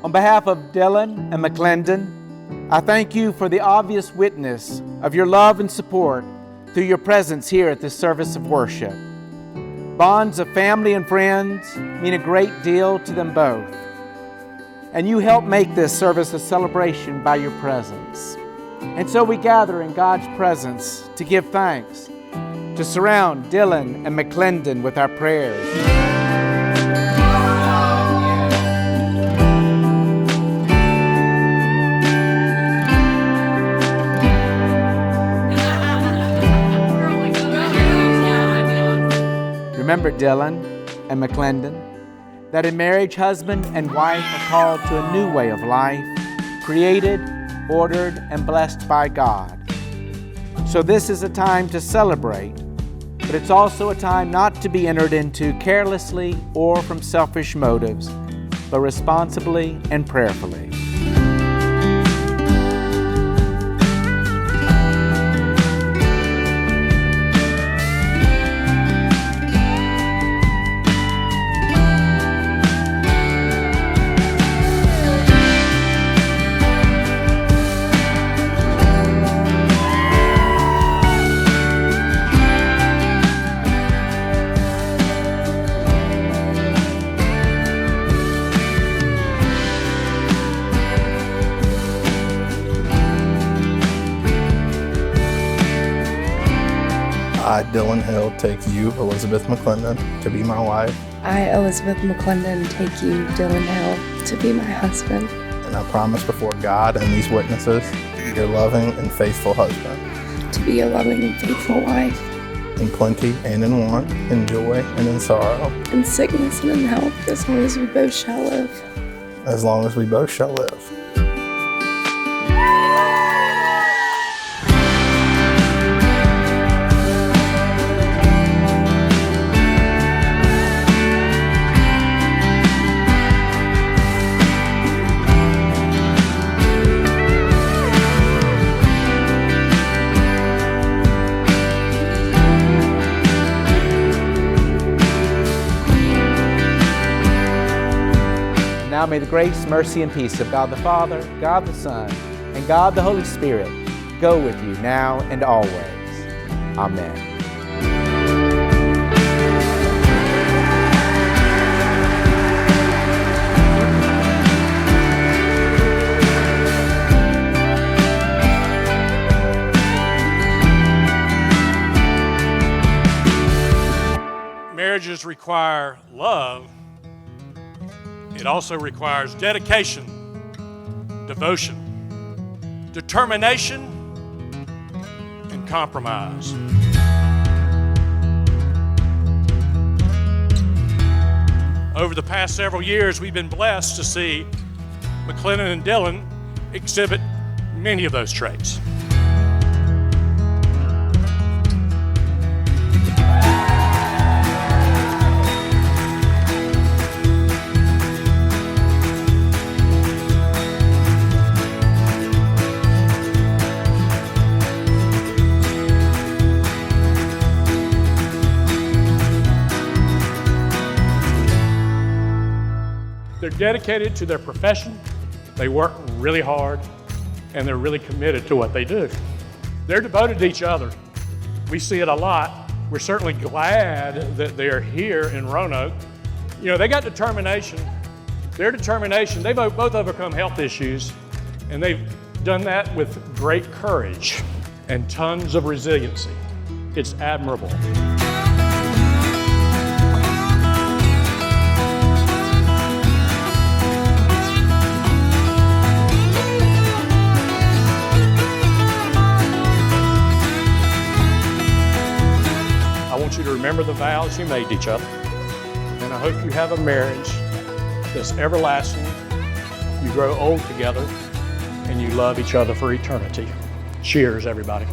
On behalf of Dylan and McLendon, I thank you for the obvious witness of your love and support through your presence here at this service of worship. Bonds of family and friends mean a great deal to them both, and you help make this service a celebration by your presence. And so we gather in God's presence to give thanks, to surround Dylan and McLendon with our prayers. Remember, Dylan and McLendon, that in marriage, husband and wife are called to a new way of life, created, ordered, and blessed by God. So this is a time to celebrate, but it's also a time not to be entered into carelessly or from selfish motives, but responsibly and prayerfully. I, Dylan Hill, take you, Elizabeth McLendon, to be my wife. I, Elizabeth McLendon, take you, Dylan Hill, to be my husband. And I promise before God and these witnesses to be your loving and faithful husband. To be a loving and faithful wife. In plenty and in want, in joy and in sorrow. In sickness and in health, as long as we both shall live. As long as we both shall live. Now may the grace, mercy, and peace of God the Father, God the Son, and God the Holy Spirit go with you now and always. Amen. Marriages require love. It also requires dedication, devotion, determination, and compromise. Over the past several years, we've been blessed to see McLendon and Dylan exhibit many of those traits. They're dedicated to their profession, they work really hard, and they're really committed to what they do. They're devoted to each other. We see it a lot. We're certainly glad that they're here in Roanoke. You know, they got determination. Their determination, they've both overcome health issues, and they've done that with great courage and tons of resiliency. It's admirable. I want you to remember the vows you made to each other. And I hope you have a marriage that's everlasting. You grow old together and you love each other for eternity. Cheers, everybody.